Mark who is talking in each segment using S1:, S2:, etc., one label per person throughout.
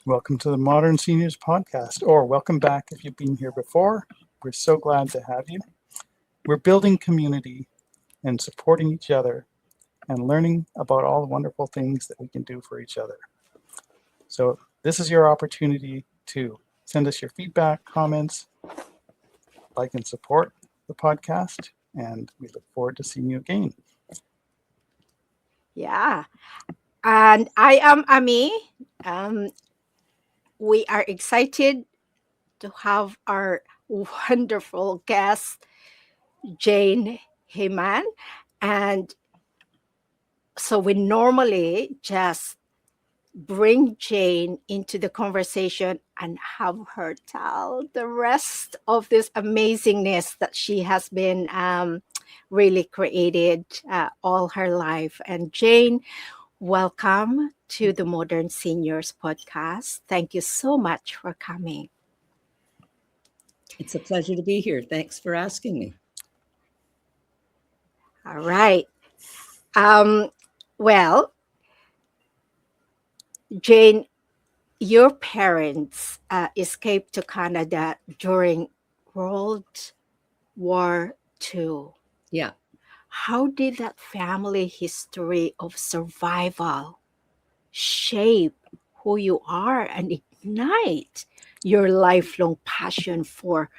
S1: Welcome to the Modern Seniors Podcast, or welcome back if you've been here before. We're so glad to have you. We're building community and supporting each other and learning about all the wonderful things that we can do for each other. So this is your opportunity to send us your feedback, comments, like and support the podcast, and we look forward to seeing you again.
S2: Yeah. And I am Ami. Um, we are excited to have our wonderful guest, Jane Heyman. And so we normally just bring Jane into the conversation and have her tell the rest of this amazingness that she has been really created all her life. And Jane, welcome to the Modern Seniors Podcast. Thank you so much for coming.
S3: It's a pleasure to be here. Thanks for asking me.
S2: All right. Well, Jane, your parents escaped to Canada during World War II.
S3: Yeah.
S2: How did that family history of survival shape who you are and ignite your lifelong passion for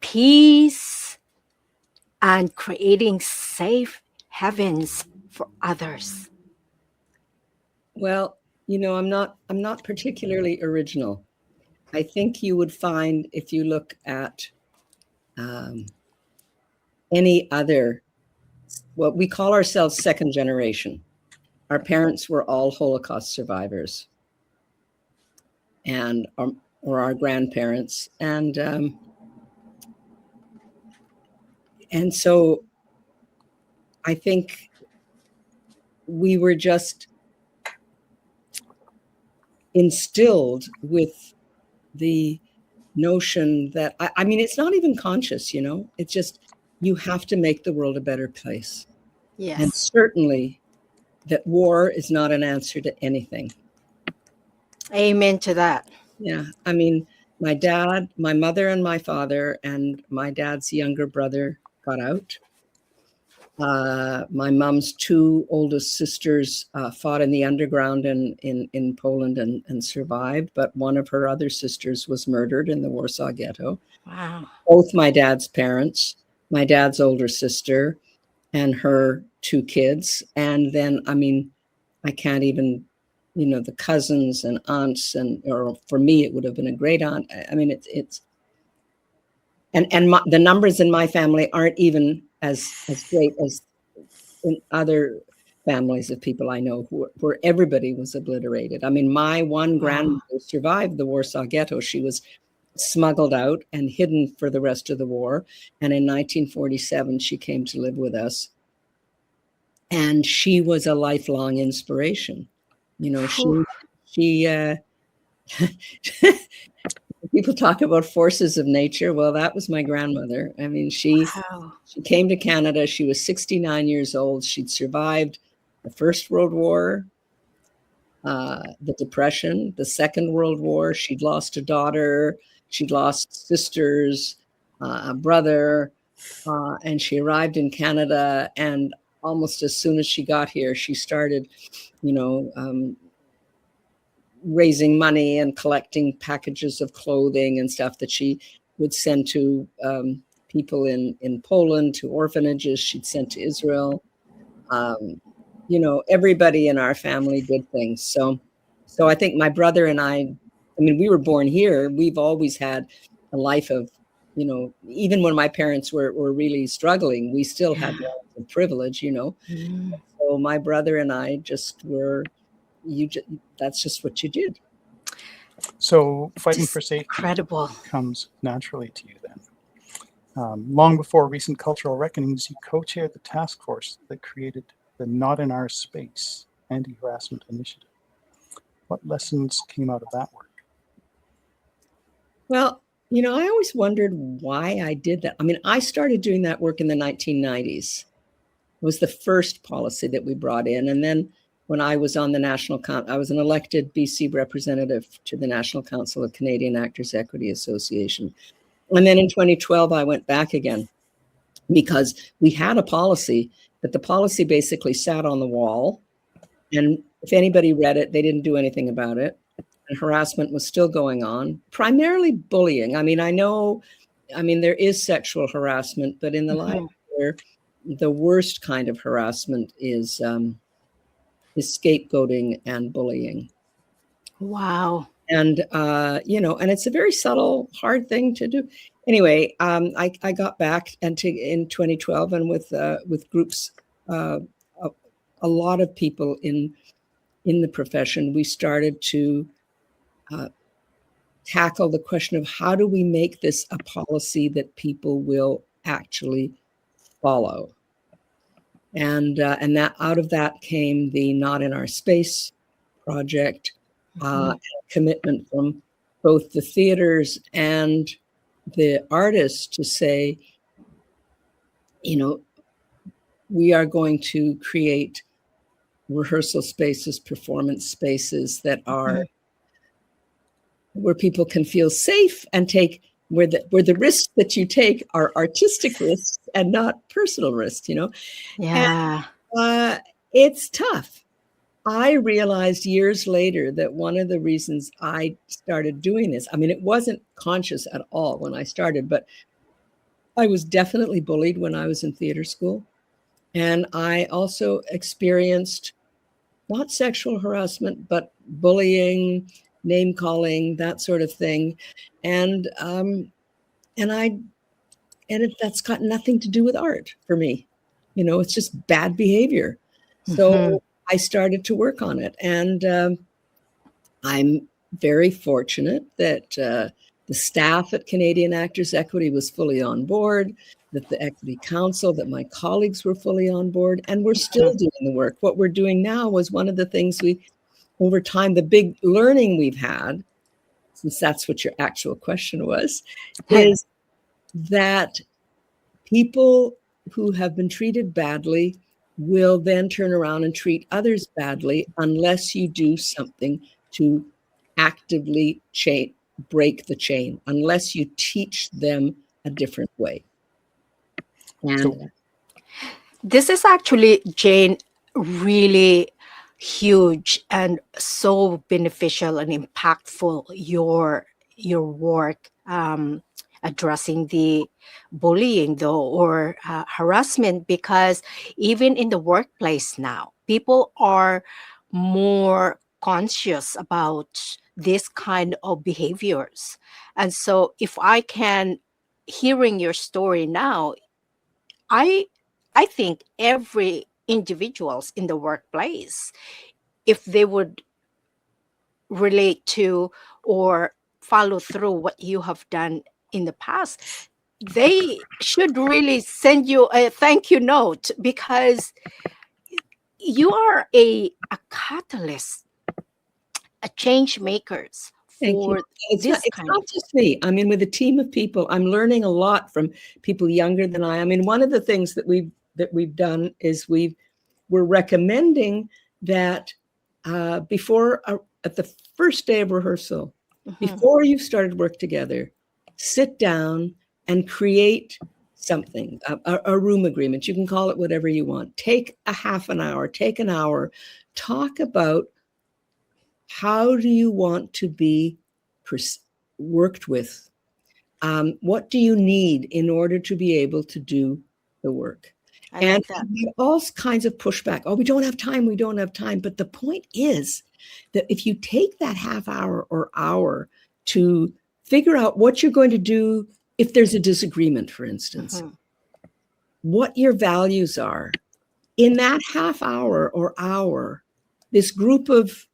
S2: peace and creating safe heavens for others?
S3: Well, I'm not particularly original. I think you would find if you look at any other, what we call ourselves second generation. Our parents were all Holocaust survivors, and or our grandparents, and so I think we were just instilled with the notion that, I mean, it's not even conscious, it's just, you have to make the world a better place.
S2: Yes.
S3: And certainly that war is not an answer to anything.
S2: Amen to that.
S3: Yeah. I mean, my dad, my mother and my father and my dad's younger brother got out. My mom's two oldest sisters fought in the underground in Poland and survived, but one of her other sisters was murdered in the Warsaw Ghetto.
S2: Wow.
S3: Both my dad's parents, my dad's older sister, and her two kids. And then, I mean, I can't even, the cousins and aunts, or for me, it would have been a great aunt. I mean, it's the numbers in my family aren't even as great as in other families of people I know where everybody was obliterated. I mean, my one grandmother survived the Warsaw Ghetto. She was smuggled out and hidden for the rest of the war. And in 1947, she came to live with us. And she was a lifelong inspiration. She people talk about forces of nature. Well, that was my grandmother. I mean, she came to Canada. She was 69 years old. She'd survived the First World War, the Depression, the Second World War. She'd lost a daughter. She'd lost sisters, a brother, and she arrived in Canada. And almost as soon as she got here, she started, raising money and collecting packages of clothing and stuff that she would send to people in Poland, to orphanages she'd sent to Israel. Everybody in our family did things. So I think my brother and I mean, we were born here. We've always had a life of, even when my parents were really struggling, we still had lots of privilege,
S2: Mm.
S3: So my brother and I just were, that's just what you did.
S1: So fighting for safety
S2: Incredible.
S1: comes naturally to you then. Long before recent cultural reckonings, you co-chaired the task force that created the Not in Our Space anti-harassment initiative. What lessons came out of that work?
S3: Well, I always wondered why I did that. I mean, I started doing that work in the 1990s. It was the first policy that we brought in. And then when I was on the National Council. I was an elected BC representative to the National Council of Canadian Actors Equity Association. And then in 2012, I went back again because we had a policy, but the policy basically sat on the wall. And if anybody read it, they didn't do anything about it. And harassment was still going on, primarily bullying. I mean, there is sexual harassment, but in the life where the worst kind of harassment is scapegoating and bullying.
S2: Wow.
S3: And, and it's a very subtle, hard thing to do. Anyway, I got back in 2012 and with groups, a lot of people in the profession, we started to tackle the question of how do we make this a policy that people will actually follow. And that out of that came the Not in Our Space project, commitment from both the theaters and the artists to say, we are going to create rehearsal spaces, performance spaces that are where people can feel safe and take where the risks that you take are artistic risks and not personal risks,
S2: Yeah.
S3: And, it's tough. I realized years later that one of the reasons I started doing this, I mean, it wasn't conscious at all when I started, but I was definitely bullied when I was in theater school. And I also experienced not sexual harassment, but bullying, name calling, that sort of thing. And that's got nothing to do with art for me. It's just bad behavior. So I started to work on it. And I'm very fortunate that the staff at Canadian Actors Equity was fully on board, that the Equity Council, that my colleagues were fully on board, and we're still doing the work. What we're doing now was one of the things over time, the big learning we've had, since that's what your actual question was, is that people who have been treated badly will then turn around and treat others badly unless you do something to actively break the chain, unless you teach them a different way. And
S2: this is actually, Jane, really huge and so beneficial and impactful, your work addressing the bullying though, or harassment, because even in the workplace now, people are more conscious about this kind of behaviors. And so if I can, hearing your story now, I think every individuals in the workplace, if they would relate to or follow through what you have done in the past, they should really send you a thank you note, because you are a catalyst, a change makers for
S3: it's not just me. I mean, with a team of people, I'm learning a lot from people younger than I mean, one of the things that we've done is we're recommending that before at the first day of rehearsal, before you've started work together, sit down and create something, a room agreement. You can call it whatever you want. Take a half an hour, take an hour, talk about how do you want to be worked with? What do you need in order to be able to do the work? And all kinds of pushback. Oh, we don't have time. We don't have time. But the point is that if you take that half hour or hour to figure out what you're going to do, if there's a disagreement, for instance, what your values are, in that half hour or hour, this group of,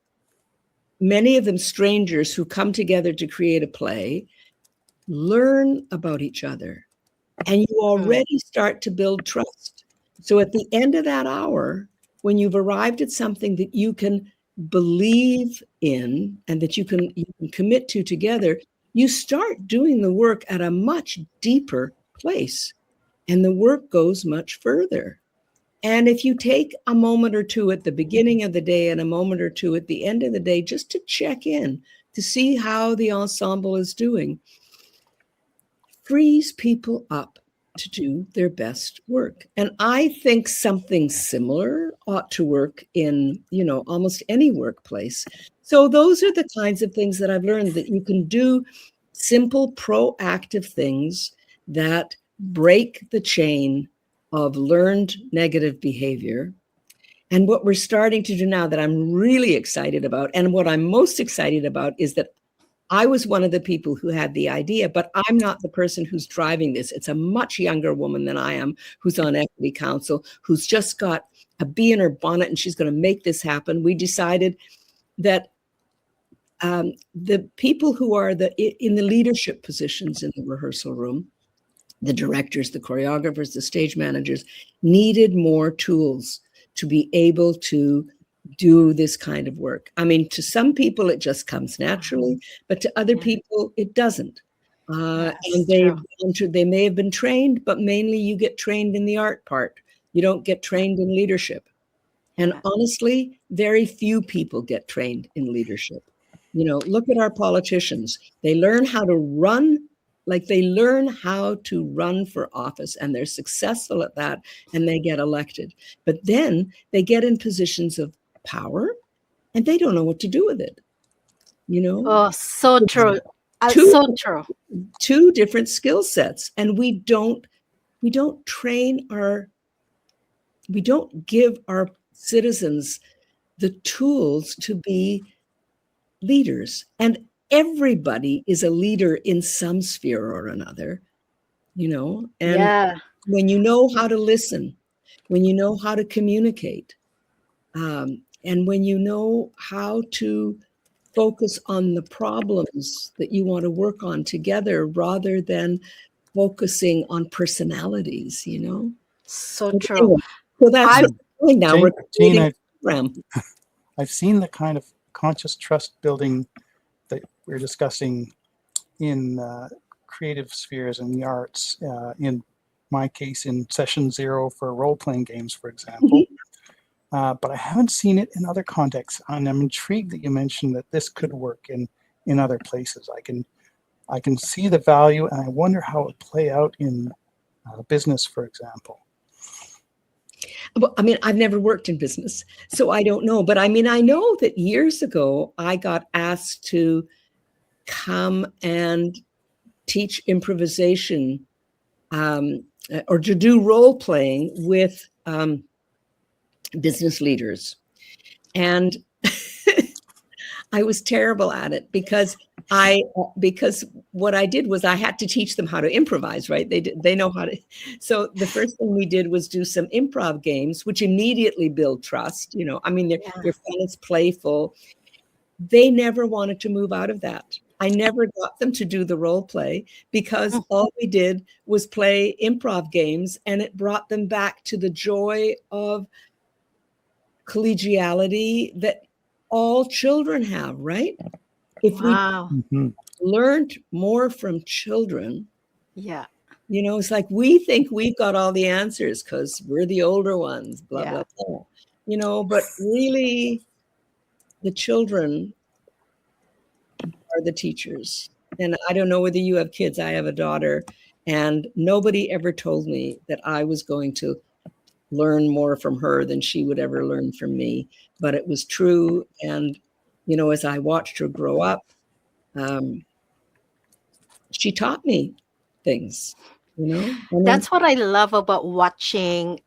S3: many of them strangers who come together to create a play, learn about each other, and you already start to build trust. So at the end of that hour, when you've arrived at something that you can believe in and that you can commit to together, you start doing the work at a much deeper place, and the work goes much further. And if you take a moment or two at the beginning of the day and a moment or two at the end of the day, just to check in to see how the ensemble is doing, frees people up to do their best work. And I think something similar ought to work in, almost any workplace. So those are the kinds of things that I've learned, that you can do simple, proactive things that break the chain of learned negative behavior. And what we're starting to do now that I'm really excited about, and what I'm most excited about, is that I was one of the people who had the idea, but I'm not the person who's driving this. It's a much younger woman than I am who's on Equity Council, who's just got a bee in her bonnet, and she's going to make this happen. We decided that the people who are in the leadership positions in the rehearsal room, the directors, the choreographers, the stage managers, needed more tools to be able to do this kind of work. I mean, to some people, it just comes naturally, but to other people, it doesn't. And they may have been trained, but mainly you get trained in the art part. You don't get trained in leadership. And honestly, very few people get trained in leadership. Look at our politicians. They learn how to run, they learn how to run for office, and they're successful at that, and they get elected. But then they get in positions of power, and they don't know what to do with it.
S2: Oh, so true.
S3: Two different skill sets, and we don't give our citizens the tools to be leaders. And everybody is a leader in some sphere or another, and when you know how to listen, when you know how to communicate, and when you know how to focus on the problems that you want to work on together rather than focusing on personalities,
S2: So
S3: But
S2: true.
S3: anyway, so that's what we're doing now.
S1: Jane, I've seen the kind of conscious trust building that we're discussing in creative spheres and the arts, in my case, in session 0 for role-playing games, for example. But I haven't seen it in other contexts, and I'm intrigued that you mentioned that this could work in other places. I can see the value, and I wonder how it would play out in business, for example.
S3: Well, I mean, I've never worked in business, so I don't know. But I mean, I know that years ago, I got asked to come and teach improvisation, or to do role playing with business leaders. And I was terrible at it because what I did was I had to teach them how to improvise, right? They know how to. So the first thing we did was do some improv games, which immediately build trust. I mean, they're fun, it's playful. They never wanted to move out of that. I never got them to do the role play because all we did was play improv games, and it brought them back to the joy of collegiality that all children have, right? If we learned more from children, it's like we think we've got all the answers because we're the older ones, blah, blah, blah. But really the children are the teachers. And I don't know whether you have kids. I have a daughter, and nobody ever told me that I was going to learn more from her than she would ever learn from me. But it was true. And, as I watched her grow up, she taught me things,
S2: That's what I love about watching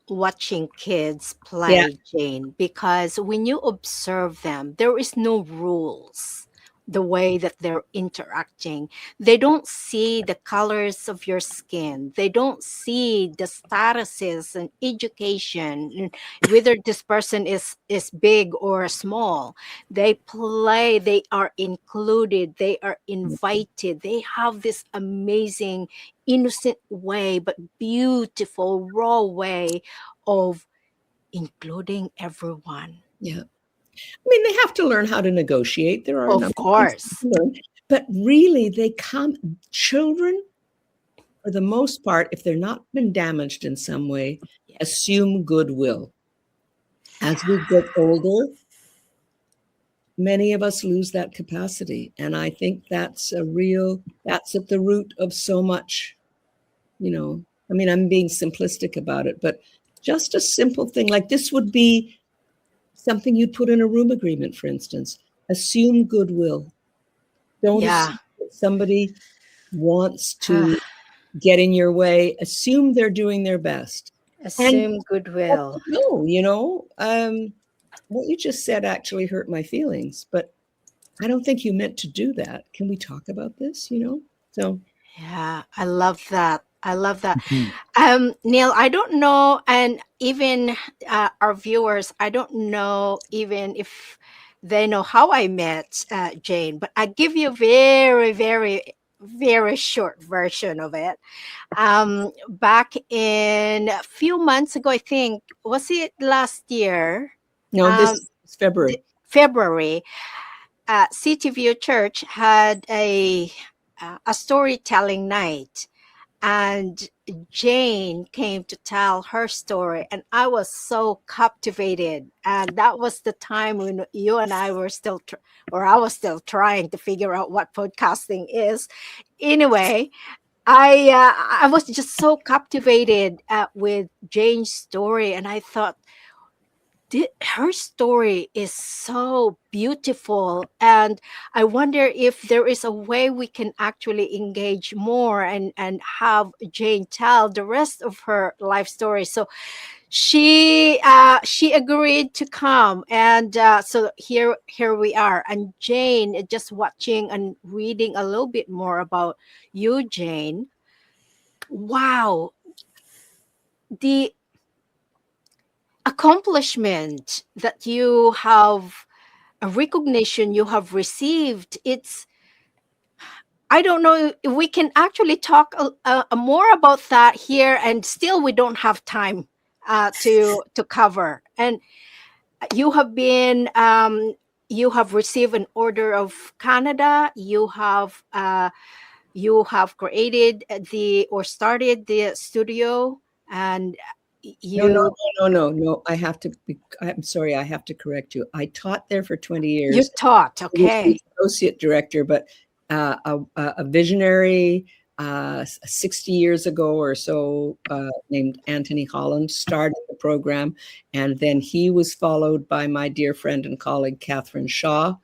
S2: kids play, Jane, because when you observe them, there is no rules. The way that they're interacting, they don't see the colors of your skin, they don't see the statuses and education, whether this person is big or small. They play, they are included, they are invited, they have this amazing innocent way but beautiful raw way of including everyone.
S3: I mean, they have to learn how to negotiate. There are
S2: of course,
S3: but really, children, for the most part, if they're not been damaged in some way, assume goodwill. As we get older, many of us lose that capacity. And I think that's at the root of so much, I'm being simplistic about it, but just a simple thing like this would be something you'd put in a room agreement, for instance. Assume goodwill. Don't assume that somebody wants to get in your way. Assume they're doing their best.
S2: Assume goodwill.
S3: No, what you just said actually hurt my feelings, but I don't think you meant to do that. Can we talk about this, So.
S2: Yeah, I love that. I love that.
S1: Mhm.
S2: Neil, I don't know, and even our viewers, I don't know even if they know how I met Jane, but I give you a very, very, very short version of it. Back in a few months ago, I think, was it last year?
S3: No, this is February.
S2: February, City View Church had a storytelling night, and Jane came to tell her story, and I was so captivated. And that was the time when you and I were still, or I was still trying to figure out what podcasting is. Anyway, I was just so captivated with Jane's story, and I thought, her story is so beautiful, and I wonder if there is a way we can actually engage more and have Jane tell the rest of her life story. So she agreed to come, and so here we are. And Jane, just watching and reading a little bit more about you, Jane. Wow, the accomplishment that you have, a recognition you have received, it's, I don't know if we can actually talk more about that here, and still we don't have time to cover. And you have been you have received an Order of Canada. You have created or started the studio, and you
S3: No. I'm sorry, I have to correct you. I taught there for 20 years.
S2: you taught,
S3: I was
S2: okay.
S3: the associate director, but a visionary 60 years ago or so named Anthony Holland started the program, and then he was followed by my dear friend and colleague Catherine Shaw,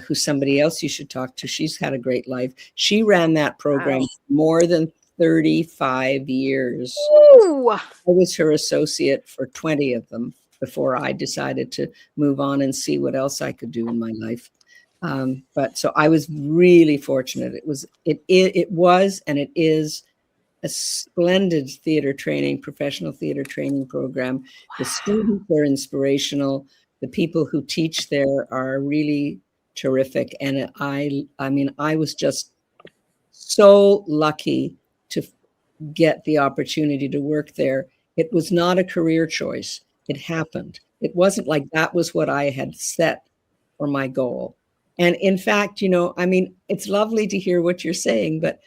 S3: who's somebody else you should talk to. She's had a great life. She ran that program more than 35 years.
S2: Ooh.
S3: I was her associate for 20 of them before I decided to move on and see what else I could do in my life. But so I was really fortunate. It was and it is a splendid professional theater training program. The students are inspirational. The people who teach there are really terrific. And I mean, I was just so lucky to get the opportunity to work there. It was not a career choice. It happened. It wasn't like that was what I had set for my goal. And in fact, it's lovely to hear what you're saying, but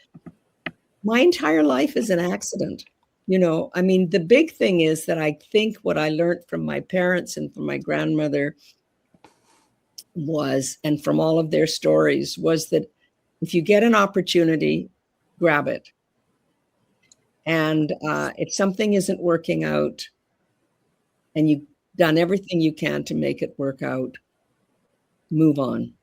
S3: my entire life is an accident. The big thing is that I think what I learned from my parents and from my grandmother and from all of their stories, was that if you get an opportunity, grab it. And if something isn't working out and you've done everything you can to make it work out, move on.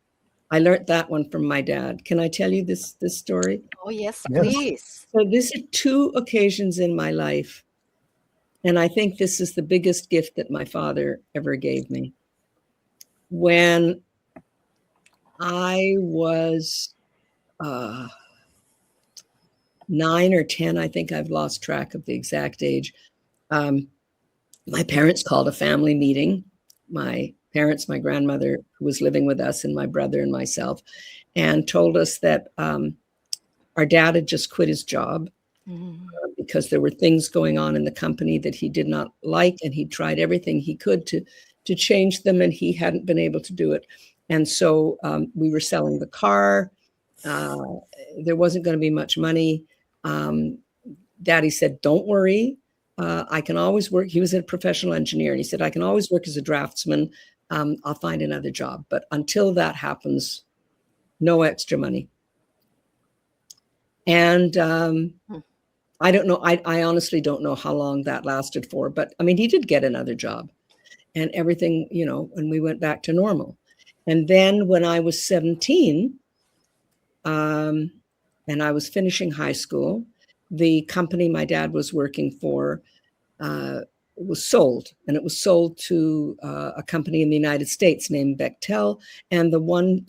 S3: I learned that one from my dad. Can I tell you this story?
S2: Oh, yes,
S1: Yes.
S2: please.
S3: So these are two occasions in my life, and I think this is the biggest gift that my father ever gave me. When I was 9 or 10, I think I've lost track of the exact age. My parents called a family meeting. My parents, my grandmother, who was living with us, and my brother and myself, and told us that our dad had just quit his job because there were things going on in the company that he did not like, and he tried everything he could to change them, and he hadn't been able to do it. And so we were selling the car. There wasn't going to be much money. Daddy said, "Don't worry. I can always work. He was a professional engineer, and he said, I can always work as a draftsman. I'll find another job. But until that happens, no extra money. And I don't know. I honestly don't know how long that lasted for. But I mean, he did get another job and everything, and we went back to normal. And then when I was 17, and I was finishing high school, the company my dad was working for was sold, and it was sold to a company in the United States named Bechtel, and the one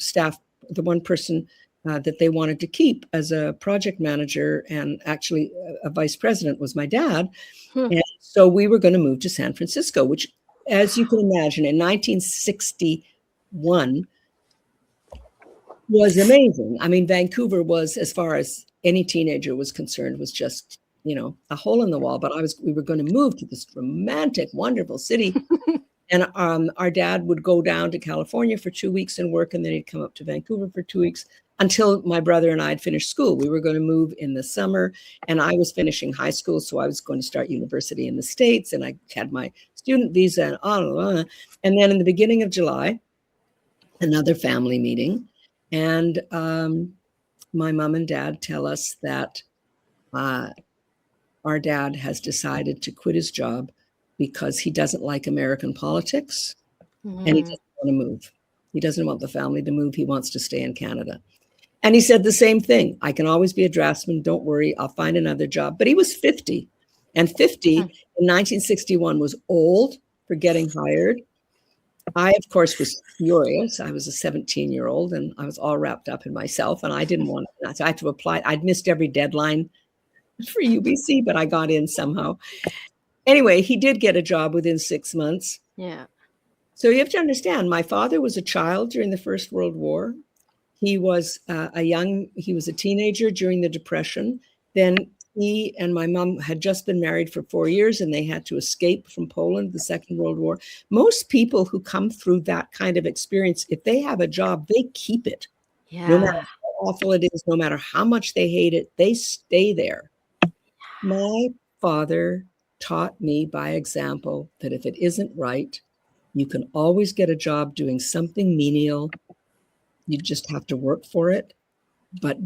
S3: person that they wanted to keep as a project manager and actually a vice president was my dad. And so we were going to move to San Francisco, which, as you can imagine, in 1961 was amazing. I mean, Vancouver was, as far as any teenager was concerned, was just, a hole in the wall. But we were going to move to this romantic, wonderful city. And our dad would go down to California for 2 weeks and work, and then he'd come up to Vancouver for 2 weeks until my brother and I had finished school. We were going to move in the summer, and I was finishing high school, so I was going to start university in the States, and I had my student visa and on. And then in the beginning of July, another family meeting, and my mom and dad tell us that our dad has decided to quit his job because he doesn't like American politics and he doesn't want to move. He doesn't want the family to move. He wants to stay in Canada. And he said the same thing. I can always be a draftsman. Don't worry. I'll find another job. But he was 50. And 50 in 1961 was old for getting hired. I, of course, was furious. I was a 17-year-old and I was all wrapped up in myself. And I didn't want to. So I had to apply. I'd missed every deadline for UBC, but I got in somehow. Anyway, he did get a job within 6 months.
S2: Yeah.
S3: So you have to understand, my father was a child during the First World War. He was he was a teenager during the Depression. Then he and my mom had just been married for 4 years and they had to escape from Poland, the Second World War. Most people who come through that kind of experience, if they have a job, they keep it.
S2: Yeah.
S3: No matter how awful it is, no matter how much they hate it, they stay there. My father taught me by example that if it isn't right, you can always get a job doing something menial. You just have to work for it. But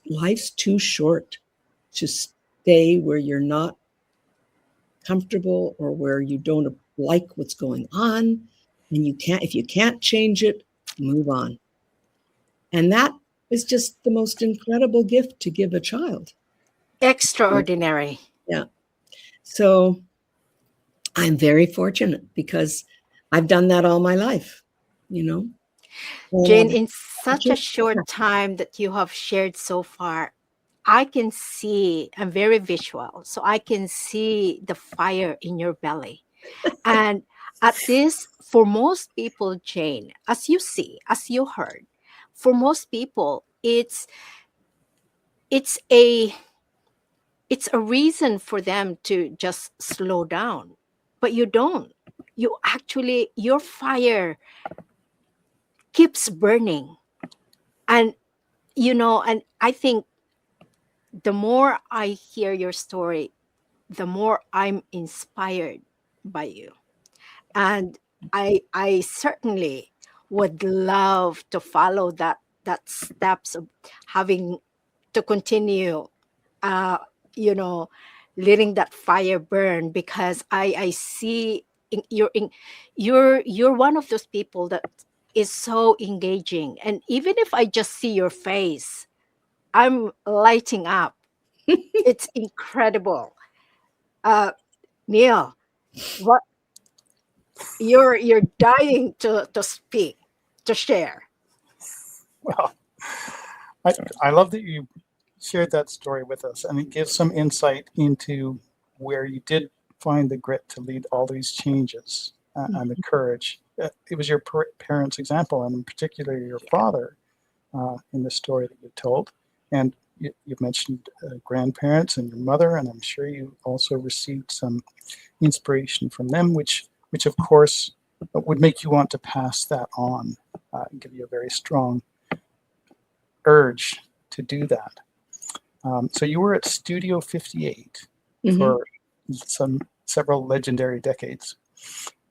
S3: life's too short to stay where you're not comfortable or where you don't like what's going on. And if you can't change it, move on. And that is just the most incredible gift to give a child.
S2: Extraordinary.
S3: Yeah. So I'm very fortunate because I've done that all my life,
S2: Jane, in such a short time that you have shared so far, I can see, I'm very visual, so I can see the fire in your belly. And for most people, Jane, as you heard, for most people, it's a reason for them to just slow down, but you don't. Your fire keeps burning. And I think the more I hear your story, the more I'm inspired by you. And I certainly would love to follow that steps of having to continue letting that fire burn, because I see you're one of those people that is so engaging. And even if I just see your face, I'm lighting up. It's incredible. Neil, what you're dying to speak, to share.
S1: Well, I love that you shared that story with us, and it gives some insight into where you did find the grit to lead all these changes and the courage. It was your parents' example, and in particular your father, in the story that you told. And you've mentioned grandparents and your mother, and I'm sure you also received some inspiration from them, which of course would make you want to pass that on, and give you a very strong urge to do that. So you were at Studio 58 for several legendary decades.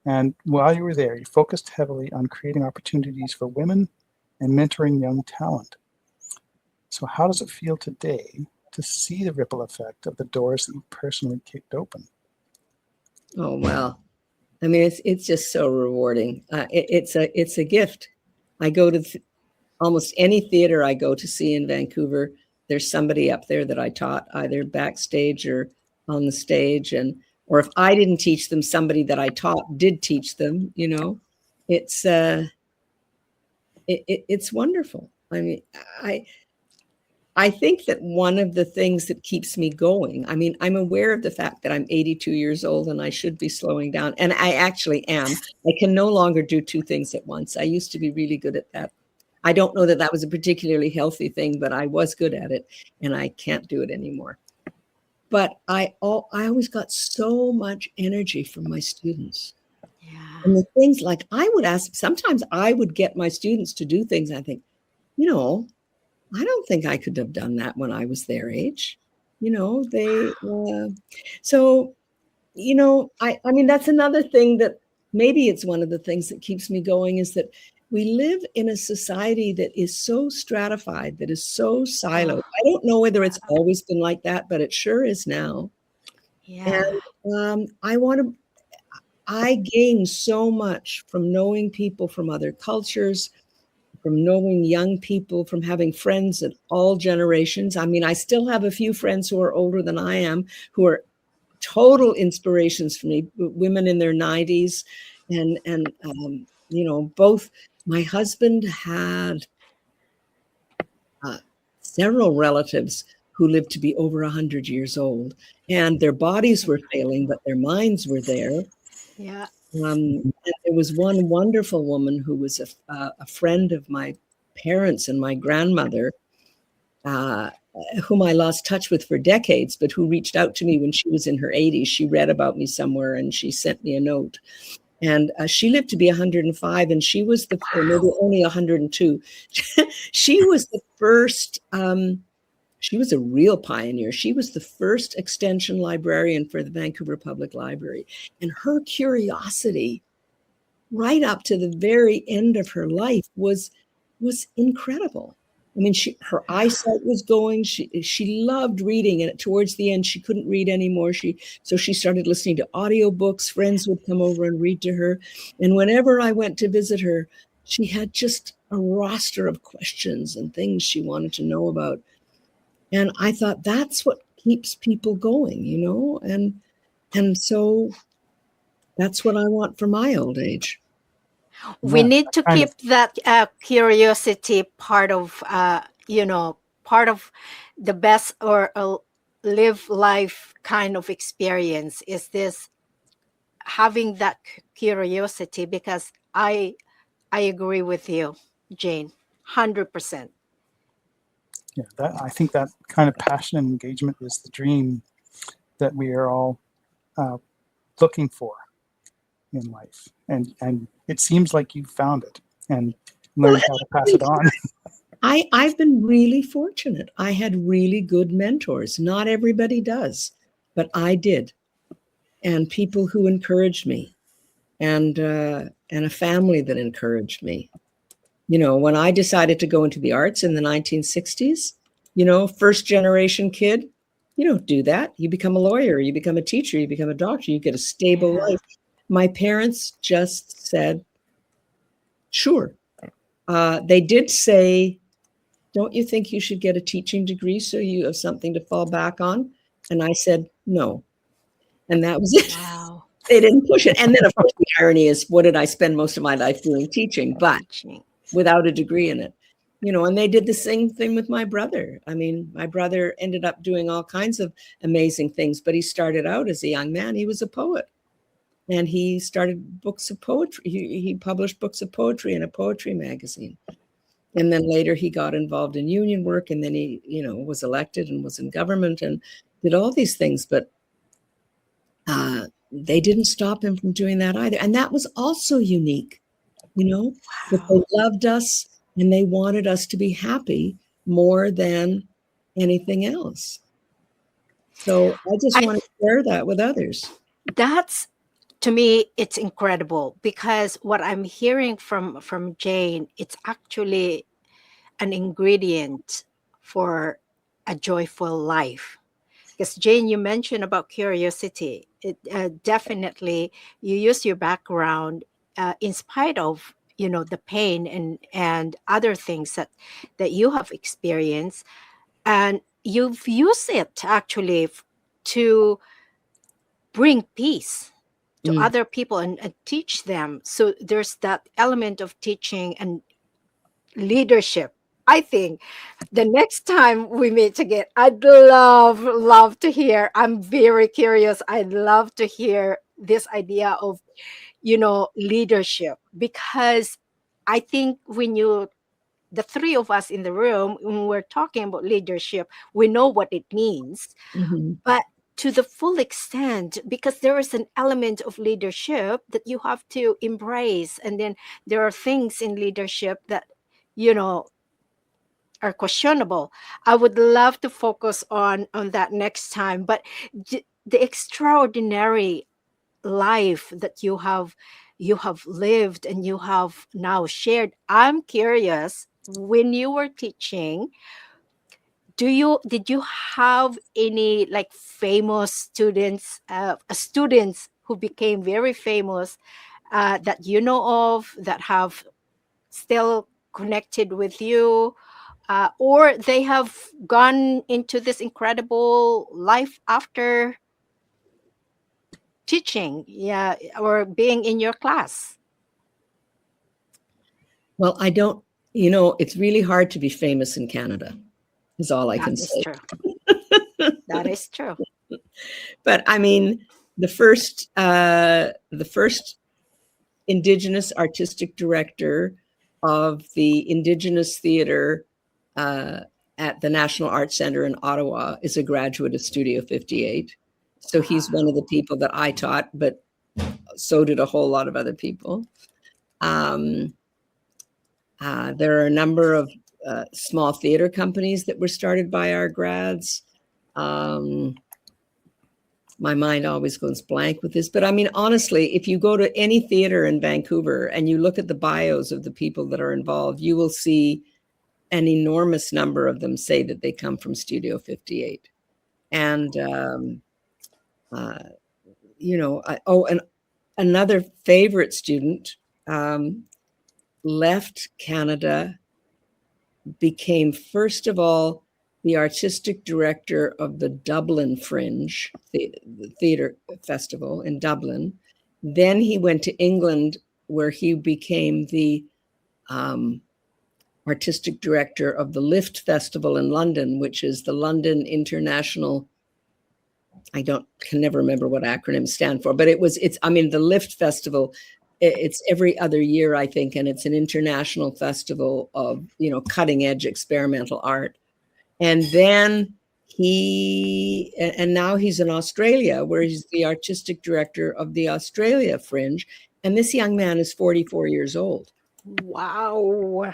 S1: And while you were there, you focused heavily on creating opportunities for women and mentoring young talent. So how does it feel today to see the ripple effect of the doors that you personally kicked open?
S3: Oh, well, I mean, it's just so rewarding. It's a gift. I go to almost any theater I go to see in Vancouver. There's somebody up there that I taught either backstage or on the stage, or if I didn't teach them, somebody that I taught did teach them. It's it's wonderful. I mean, I think that one of the things that keeps me going, I mean, I'm aware of the fact that I'm 82 years old and I should be slowing down. And I actually am. I can no longer do two things at once. I used to be really good at that. I don't know that that was a particularly healthy thing, but I was good at it and I can't do it anymore. But I always got so much energy from my students.
S2: Yeah.
S3: And the things like I would ask, sometimes I would get my students to do things. I think, I don't think I could have done that when I was their age. So, I mean, that's another thing that maybe it's one of the things that keeps me going is that we live in a society that is so stratified, that is so siloed. I don't know whether it's always been like that, but it sure is now.
S2: Yeah.
S3: And I gain so much from knowing people from other cultures, from knowing young people, from having friends at all generations. I mean, I still have a few friends who are older than I am, who are total inspirations for me, women in their 90s. And both my husband had several relatives who lived to be over 100 years old, and their bodies were failing, but their minds were there.
S2: Yeah.
S3: And there was one wonderful woman who was a friend of my parents and my grandmother, whom I lost touch with for decades, but who reached out to me when she was in her 80s. She read about me somewhere and she sent me a note. And she lived to be 105, and she was maybe only 102. She was the first. She was a real pioneer. She was the first extension librarian for the Vancouver Public Library. And her curiosity right up to the very end of her life was incredible. I mean, her eyesight was going. She loved reading, and towards the end, she couldn't read anymore. So she started listening to audiobooks. Friends would come over and read to her. And whenever I went to visit her, she had just a roster of questions and things she wanted to know about. And I thought that's what keeps people going, and so that's what I want for my old age.
S2: We need to keep that curiosity part of part of the best or live life kind of experience is this having that curiosity, because I agree with you, Jane, 100%.
S1: Yeah, I think that kind of passion and engagement is the dream that we are all looking for in life, and it seems like you found it and learned how to pass it on.
S3: I've been really fortunate. I had really good mentors. Not everybody does, but I did, and people who encouraged me, and a family that encouraged me. When I decided to go into the arts in the 1960s, first generation kid, you don't do that. You become a lawyer, you become a teacher, you become a doctor, you get a stable life. My parents just said, sure. They did say, don't you think you should get a teaching degree so you have something to fall back on? And I said, no. And that was it.
S2: Wow.
S3: They didn't push it. And then, of course, the irony is, what did I spend most of my life doing? Teaching, but without a degree in it. And they did the same thing with my brother. I mean, my brother ended up doing all kinds of amazing things, but he started out as a young man. He was a poet, and he started books of poetry. He published books of poetry in a poetry magazine. And then later he got involved in union work, and then he, was elected and was in government and did all these things. But they didn't stop him from doing that either. And that was also unique, that they loved us and they wanted us to be happy more than anything else. So I just
S2: I,
S3: want to share that with others.
S2: that's to me, it's incredible because what I'm hearing from Jane, it's actually an ingredient for a joyful life. Because Jane, you mentioned about curiosity. It definitely you use your background in spite of the pain and other things that you have experienced, and you've used it actually to bring peace to
S3: Mm.
S2: other people and teach them. So there's that element of teaching and leadership. I think the next time we meet again, I'd love to hear. I'm very curious. I'd love to hear this idea of, leadership, because I think the three of us in the room, when we're talking about leadership, we know what it means,
S3: Mhm.
S2: but to the full extent, because there is an element of leadership that you have to embrace. And then there are things in leadership that, you know, are questionable. I would love to focus on that next time. But the extraordinary life that you have lived and you have now shared. I'm curious, when you were teaching, did you have any like famous students who became very famous, that you know of, that have still connected with you, or they have gone into this incredible life after teaching, yeah, or being in your class?
S3: Well, it's really hard to be famous in Canada, is all I
S2: That
S3: can
S2: is
S3: say.
S2: true. That is true.
S3: But I mean, the first Indigenous artistic director of the Indigenous Theatre uh, at the National Arts Centre in Ottawa is a graduate of Studio 58. So he's one of the people that I taught, but so did a whole lot of other people. Um, there are a number of small theater companies that were started by our grads. My mind always goes blank with this, but I mean, honestly, if you go to any theater in Vancouver and you look at the bios of the people that are involved, you will see an enormous number of them say that they come from Studio 58. And, and another favorite student left Canada, became, first of all, the artistic director of the Dublin Fringe Theatre Festival in Dublin. Then he went to England, where he became the artistic director of the Lift Festival in London, which is the London International. Can never remember what acronyms stand for, but the Lift Festival, it's every other year, I think, and it's an international festival of, cutting edge experimental art. And then now he's in Australia, where he's the artistic director of the Australia Fringe. And this young man is 44 years old.
S2: Wow.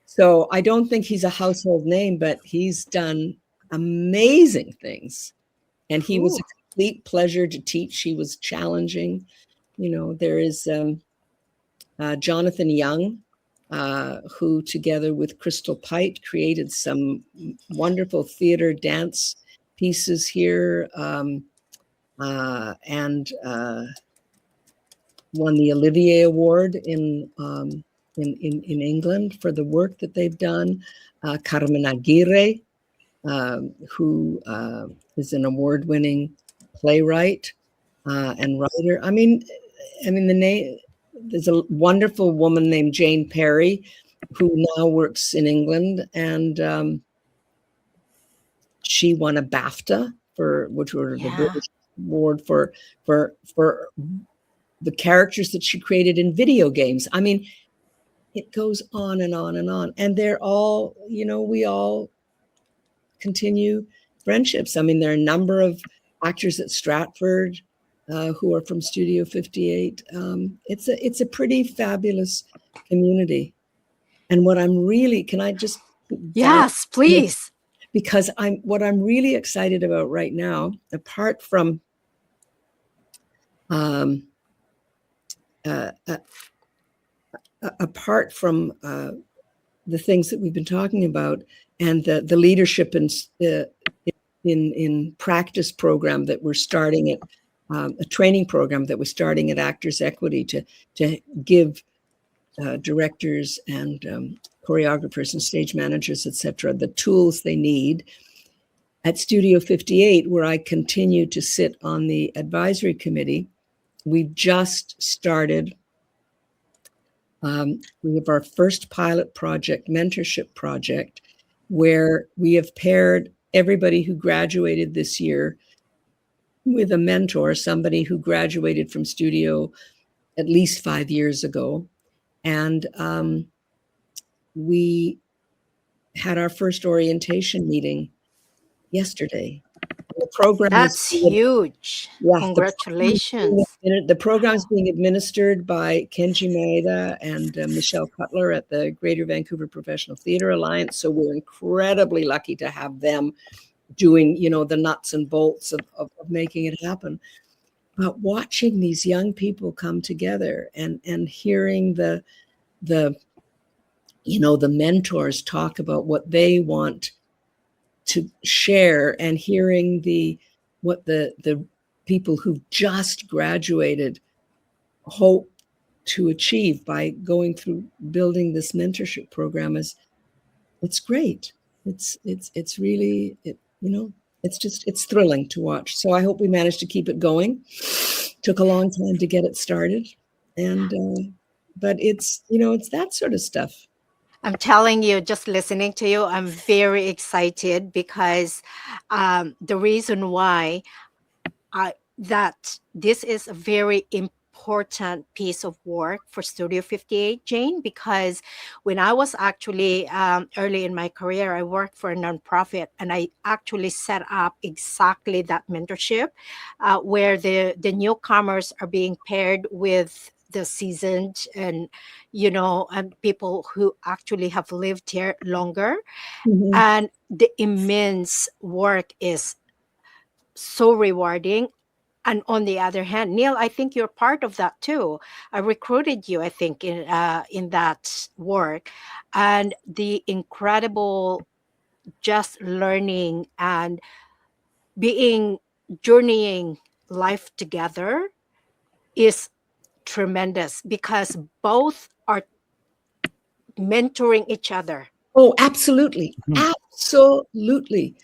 S3: So I don't think he's a household name, but he's done amazing things. And he was a complete pleasure to teach. He was challenging. There is Jonathan Young, who, together with Crystal Pite, created some wonderful theater dance pieces here, and won the Olivier Award in England for the work that they've done. Carmen Aguirre, who is an award-winning playwright and writer. I mean, the name. There's a wonderful woman named Jane Perry, who now works in England, and she won a BAFTA which were the British Award for the characters that she created in video games. I mean, it goes on and on and on, and they're all, we all continue friendships. I mean, there are a number of actors at Stratford who are from Studio 58. It's a pretty fabulous community. And what I'm really, can I just?
S2: Yes, please.
S3: because what I'm really excited about right now, apart from um, uh, uh, apart from the things that we've been talking about, and the leadership in practice program that we're starting at, a training program that we're starting at Actors Equity to give directors and choreographers and stage managers, etc., the tools they need. At Studio 58, where I continue to sit on the advisory committee, we've just started. We have our first pilot project, mentorship project, where we have paired everybody who graduated this year with a mentor, somebody who graduated from studio at least 5 years ago. And we had our first orientation meeting yesterday. The program
S2: That's huge.
S3: yeah,
S2: Congratulations.
S3: the program is being administered by Kenji Maeda and Michelle Cutler at the Greater Vancouver Professional Theatre Alliance. So we're incredibly lucky to have them doing, the nuts and bolts of making it happen. But watching these young people come together and hearing the mentors talk about what they want to share, and hearing what the people who just graduated hope to achieve by going through building this mentorship program, it's great. It's really, it's thrilling to watch. So I hope we managed to keep it going. Took a long time to get it started, and but it's that sort of stuff.
S2: I'm telling you, just listening to you, I'm very excited because the reason why that this is a very important piece of work for Studio 58, Jane, because when I was actually early in my career, I worked for a nonprofit, and I actually set up exactly that mentorship where the newcomers are being paired with the seasoned and people who actually have lived here longer.
S3: Mhm.
S2: And the immense work is so rewarding. And on the other hand, Neil, I think you're part of that too. I recruited you, I think, in that work, and the incredible just learning and being journeying life together is tremendous because both are mentoring each other.
S3: Oh, absolutely.
S1: Mhm.
S3: Absolutely.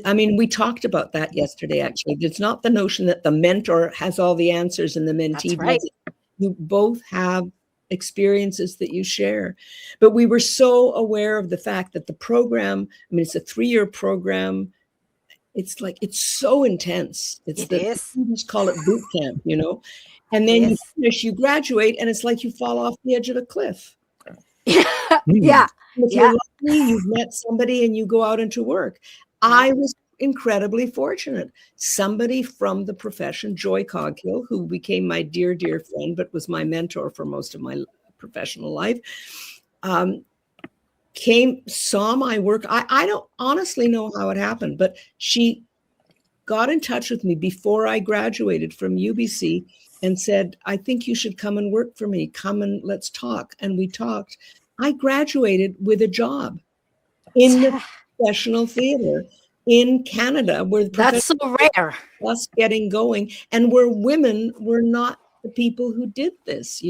S3: I mean, we talked about that yesterday, actually. It's not the notion that the mentor has all the answers and the mentee
S2: That's right.
S3: doesn't. You both have experiences that you share. But we were so aware of the fact that the program, I mean, it's a 3-year program. It's so intense. It's
S2: It is.
S3: students call it boot camp, and
S2: It
S3: then you
S2: is.
S3: finish, you graduate, and it's like you fall off the edge of a cliff.
S2: Yeah.
S3: If
S2: Yeah.
S3: you're lucky, you've met somebody and you go out into work. I was incredibly fortunate. Somebody from the profession, Joy Coghill, who became my dear, dear friend, but was my mentor for most of my professional life, saw my work. I don't honestly know how it happened, but she got in touch with me before I graduated from UBC and said, I think you should come and work for me. Come and let's talk. And we talked. I graduated with a job in the professional theater in Canada, where the
S2: That's so rare.
S3: just getting going, and where women were not the people who did this,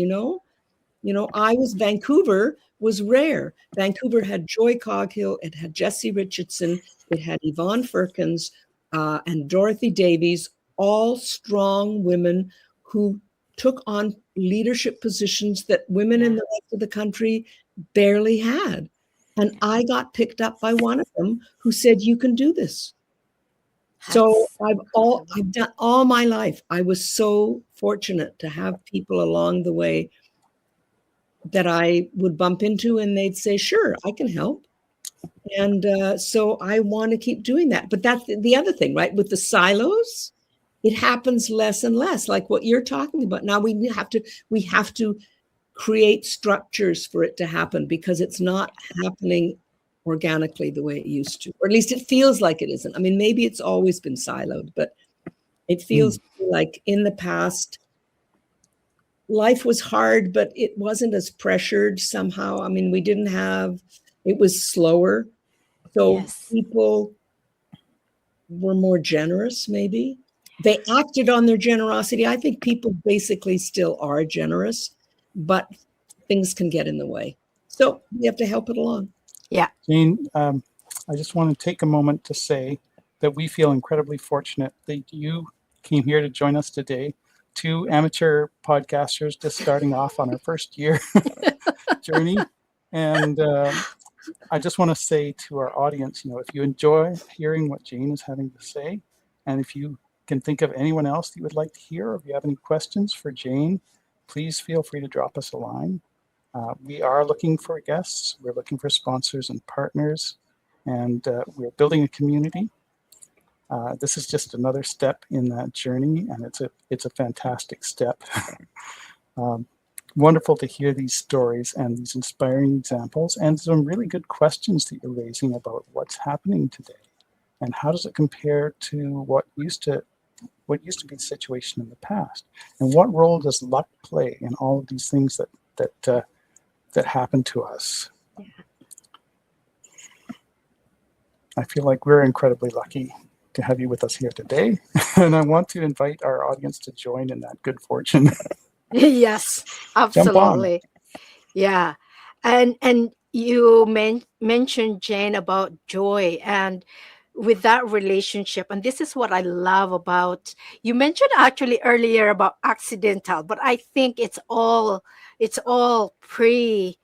S3: Vancouver was rare. Vancouver had Joy Coghill, it had Jessie Richardson, it had Yvonne Firkins, and Dorothy Davies, all strong women who took on leadership positions that women in the rest of the country barely had. And I got picked up by one of them who said, you can do this. So I've done all my life. I was so fortunate to have people along the way that I would bump into, and they'd say, sure, I can help. And so I want to keep doing that. But that's the other thing, right? With the silos, it happens less and less, like what you're talking about. Now we have to create structures for it to happen, because it's not happening organically the way it used to, or at least it feels like it isn't. I mean, maybe it's always been siloed, but it feels like in the past, life was hard, but it wasn't as pressured somehow. I mean, it was slower. So
S2: Yes.
S3: people were more generous, maybe. They acted on their generosity. I think people basically still are generous, but things can get in the way. So we have to help it along.
S2: Yeah.
S1: Jane, I just want to take a moment to say that we feel incredibly fortunate that you came here to join us today. Two amateur podcasters just starting off on our first year journey. And I just want to say to our audience, if you enjoy hearing what Jane is having to say, and if you can think of anyone else that you would like to hear, or if you have any questions for Jane, please feel free to drop us a line. We are looking for guests. We're looking for sponsors and partners, and we're building a community. This is just another step in that journey, and it's a fantastic step. Wonderful to hear these stories and these inspiring examples, and some really good questions that you're raising about what's happening today, and how does it compare to what used to be the situation in the past, and what role does luck play in all of these things that happen to us.
S2: Yeah.
S1: I feel like we're incredibly lucky to have you with us here today, and I want to invite our audience to join in that good fortune.
S2: Yes,
S1: Jump on.
S2: absolutely. Yeah. And you mentioned, Jane, about joy, and with that relationship, and this is what I love about, you mentioned actually earlier about accidental, but I think it's all pre-designed,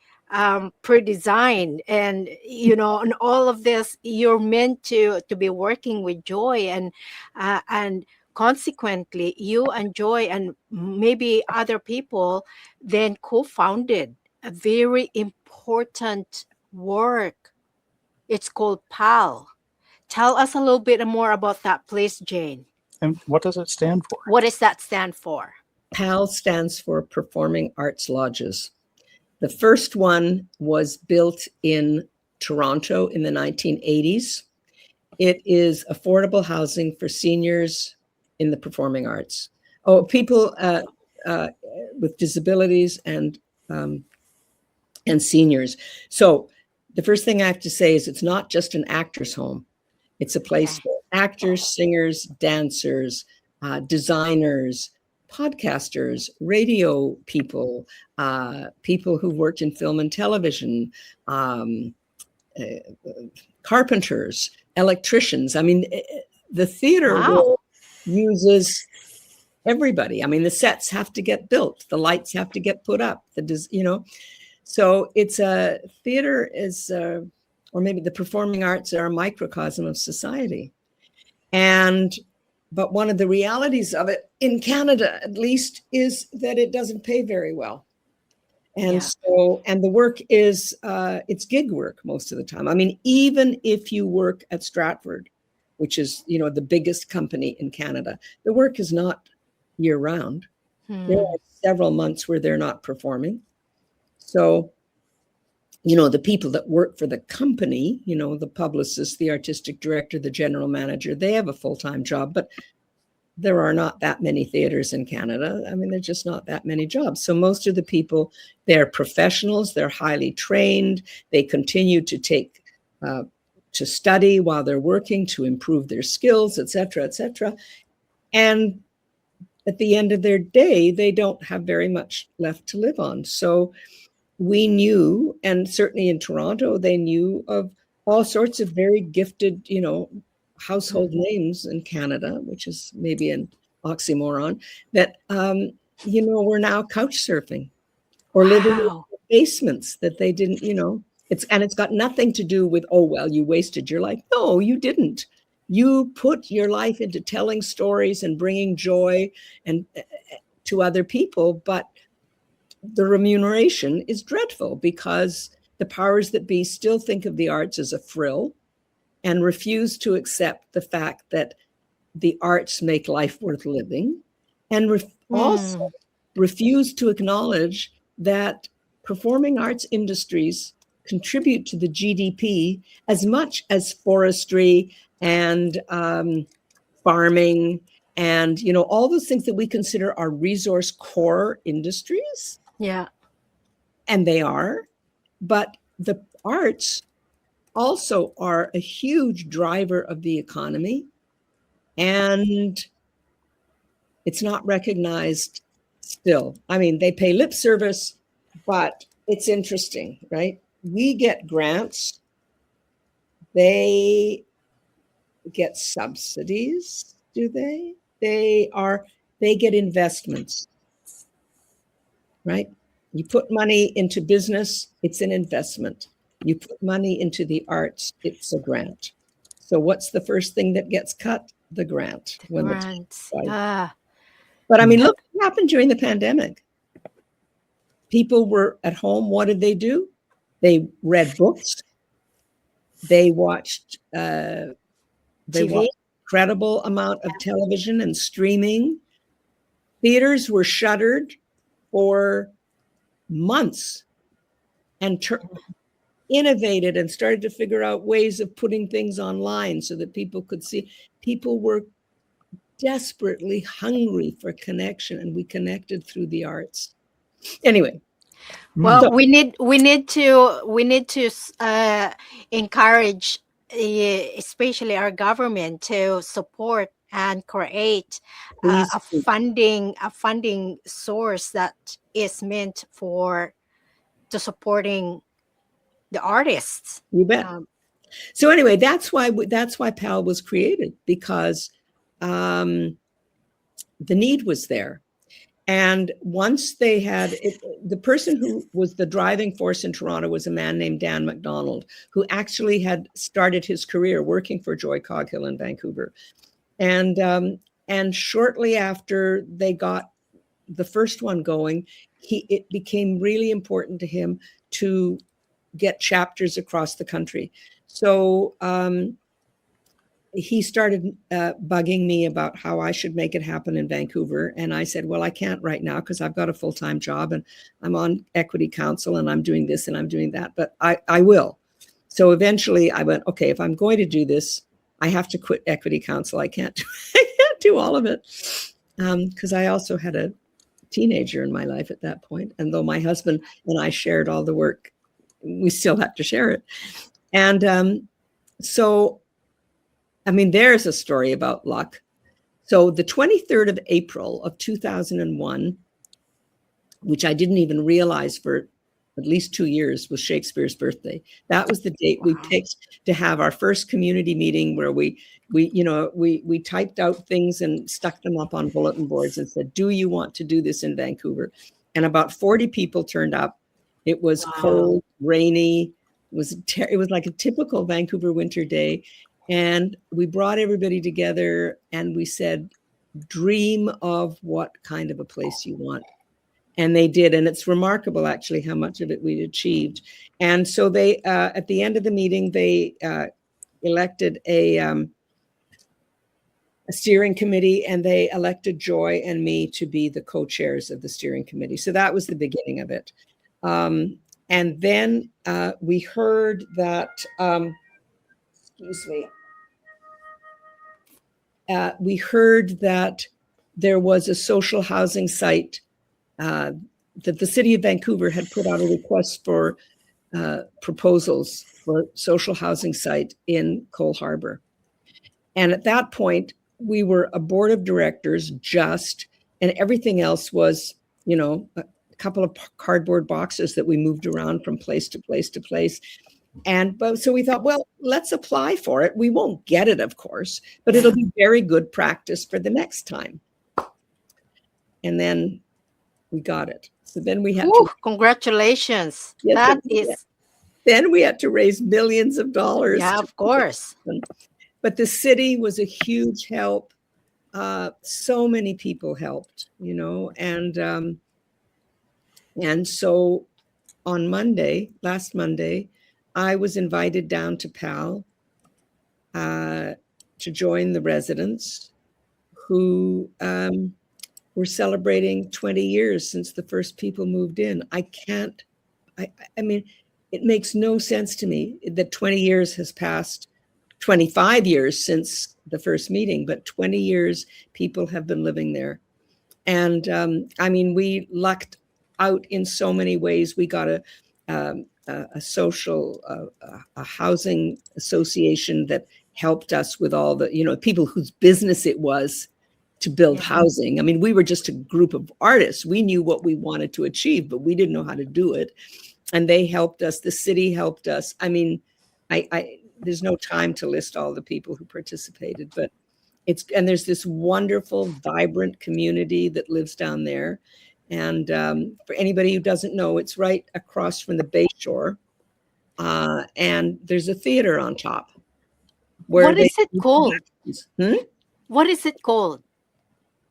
S2: and and all of this, you're meant to be working with joy, and consequently you and Joy and maybe other people then co-founded a very important work. It's called PAL. Tell us a little bit more about that, please, Jane.
S1: And what does it stand for?
S2: What does that stand for?
S3: PAL stands for Performing Arts Lodges. The first one was built in Toronto in the 1980s. It is affordable housing for seniors in the performing arts. Oh, people with disabilities and seniors. So the first thing I have to say is it's not just an actor's home. It's a place for actors, singers, dancers, designers, podcasters, radio people, people who worked in film and television, carpenters, electricians. I mean, the theater world uses everybody. I mean, the sets have to get built, the lights have to get put up, so it's a theater is, or maybe the performing arts are a microcosm of society. But one of the realities of it in Canada, at least, is that it doesn't pay very well. And the work is, it's gig work most of the time. I mean, even if you work at Stratford, which is, the biggest company in Canada, the work is not year round. There are several months where they're not performing. So, the people that work for the company, the publicist, the artistic director, the general manager, they have a full-time job, but there are not that many theaters in Canada. I mean, there's just not that many jobs. So most of the people, they're professionals, they're highly trained, they continue to take, to study while they're working to improve their skills, et cetera, et cetera. And at the end of their day, they don't have very much left to live on. So we knew, and certainly in Toronto, they knew of all sorts of very gifted, household names in Canada, which is maybe an oxymoron, that, we're now couch surfing or living in basements that they didn't, it's got nothing to do with, oh, well, you wasted your life. No, you didn't. You put your life into telling stories and bringing joy and to other people, but the remuneration is dreadful because the powers that be still think of the arts as a frill and refuse to accept the fact that the arts make life worth living, and also refuse to acknowledge that performing arts industries contribute to the GDP as much as forestry and farming and, you know, all those things that we consider our resource core industries.
S2: Yeah.
S3: And they are. But the arts also are a huge driver of the economy. And it's not recognized still. I mean, they pay lip service, but it's interesting, right? We get grants. They get subsidies, do they? They get investments, right? You put money into business, it's an investment. You put money into the arts, it's a grant. So what's the first thing that gets cut? The grant.
S2: The grants.
S3: But I mean, look what happened during the pandemic. People were at home. What did they do? They read books. They watched incredible amount of television and streaming. Theaters were shuttered for months and innovated and started to figure out ways of putting things online so that people could see. People were desperately hungry for connection, and we connected through the arts. Anyway,
S2: well, we need to encourage, especially our government, to support and create a funding source that is meant to supporting the artists.
S3: You bet. So anyway, that's why PAL was created, because the need was there. And once they had it, the person who was the driving force in Toronto was a man named Dan MacDonald, who actually had started his career working for Joy Coghill in Vancouver. And shortly after they got the first one going, it became really important to him to get chapters across the country. So he started bugging me about how I should make it happen in Vancouver. And I said, well, I can't right now because I've got a full-time job and I'm on Equity Council and I'm doing this and I'm doing that, but I will. So eventually I went, okay, if I'm going to do this, I have to quit Equity Council. I can't do all of it, because I also had a teenager in my life at that point. And though my husband and I shared all the work, we still have to share it. And so, I mean, there's a story about luck. So the 23rd of April of 2001, which I didn't even realize for at least 2 years, was Shakespeare's birthday. That was the date we picked to have our first community meeting, where we typed out things and stuck them up on bulletin boards and said, do you want to do this in Vancouver? And about 40 people turned up. It was cold, rainy. It was like a typical Vancouver winter day. And we brought everybody together and we said, dream of what kind of a place you want. And they did. And it's remarkable, actually, how much of it we achieved. And so they, at the end of the meeting, they elected a steering committee, and they elected Joy and me to be the co-chairs of the steering committee. So that was the beginning of it. And then we heard that, we heard that there was a social housing site, that the city of Vancouver had put out a request for proposals for social housing site in Cole Harbour. And at that point, we were a board of directors and everything else was, a couple of cardboard boxes that we moved around from place to place to place. So we thought, well, let's apply for it. We won't get it, of course, but it'll be very good practice for the next time. And then we got it. So then we had
S2: congratulations.
S3: Then we had to raise millions of dollars.
S2: Yeah, of course.
S3: But the city was a huge help. So many people helped, and so on last Monday, I was invited down to PAL to join the residents who were celebrating 20 years since the first people moved in. I mean, it makes no sense to me that 20 years has passed, 25 years since the first meeting, but 20 years people have been living there. And I mean, we lucked out in so many ways. We got a social, a housing association that helped us with all the, people whose business it was to build housing. I mean, we were just a group of artists. We knew what we wanted to achieve, but we didn't know how to do it. And they helped us. The city helped us. I mean, there's no time to list all the people who participated, but and there's this wonderful, vibrant community that lives down there. And for anybody who doesn't know, it's right across from the Bay Shore. And there's a theater on top.
S2: What is it called? What is it called?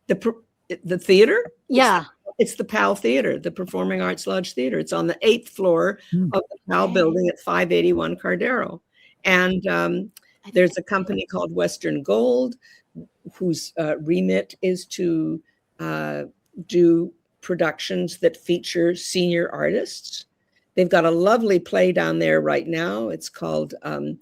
S3: The theater?
S2: Yeah.
S3: It's the PAL Theater, the Performing Arts Lodge Theater. It's on the 8th floor of the PAL building at 581 Cardero. And there's a company called Western Gold, whose remit is to do productions that feature senior artists. They've got a lovely play down there right now. It's called, I've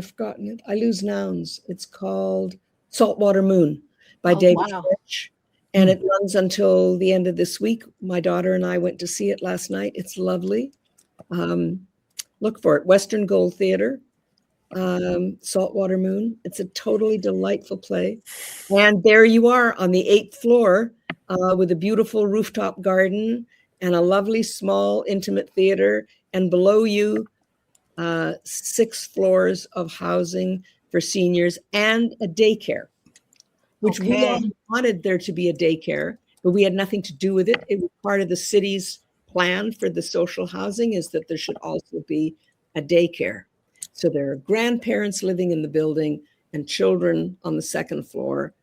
S3: forgotten it. I lose nouns. It's called Saltwater Moon by David Fitch. And it runs until the end of this week. My daughter and I went to see it last night. It's lovely. Look for it. Western Gold Theater, Saltwater Moon. It's a totally delightful play. And there you are on the 8th floor with a beautiful rooftop garden and a lovely, small, intimate theater. And below you, 6 floors of housing for seniors and a daycare, which we all wanted there to be a daycare, but we had nothing to do with it. It was part of the city's plan for the social housing, is that there should also be a daycare. So there are grandparents living in the building and children on the 2nd floor.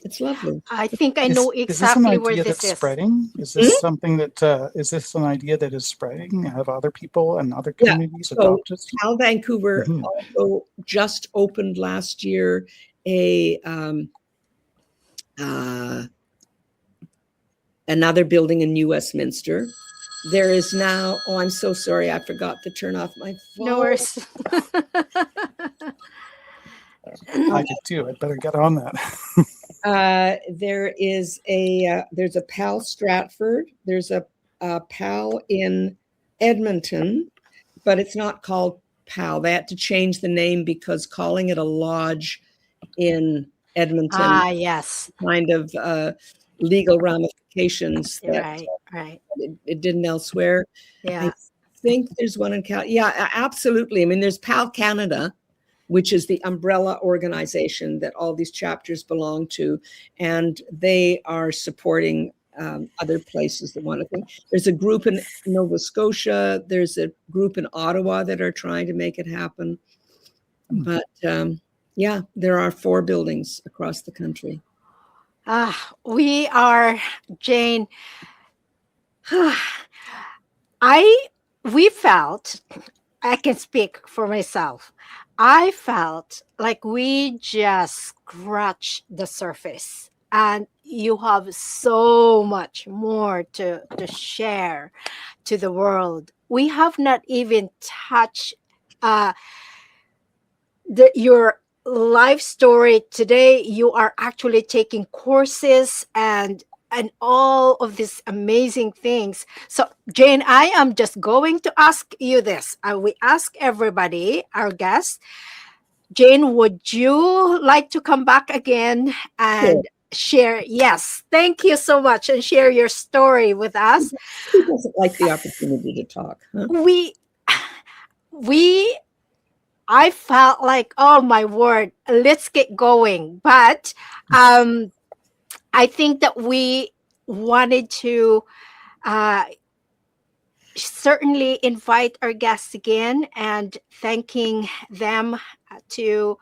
S3: It's lovely.
S2: I think I know exactly where this is.
S1: Spreading? Is this something that, is this an idea that is spreading? Have other people and other communities adopted?
S3: PAL Vancouver also just opened last year another building in New Westminster. There is now, I'm so sorry, I forgot to turn off my phone.
S2: No worries.
S1: I did too. I'd better get on that.
S3: There's a PAL Stratford. There's a PAL in Edmonton, but it's not called PAL. They had to change the name because calling it a lodge in Edmonton, kind of legal ramifications.
S2: Right.
S3: It didn't elsewhere.
S2: Yeah.
S3: I think there's one in Cal. Yeah, absolutely. I mean, there's PAL Canada, which is the umbrella organization that all these chapters belong to, and they are supporting other places that want to think. There's a group in Nova Scotia. There's a group in Ottawa that are trying to make it happen. But there are 4 buildings across the country.
S2: We are, Jane. We felt, I can speak for myself, I felt like we just scratched the surface, and you have so much more to share to the world. We have not even touched your life story today. You are actually taking courses and all of these amazing things. So Jane, I am just going to ask you this. We ask everybody, our guests. Jane, would you like to come back again and share? Yes, thank you so much, and share your story with us.
S3: Who doesn't like the opportunity to talk? Huh?
S2: I felt like, oh my word, let's get going. But I think that we wanted to certainly invite our guests again, and thanking them to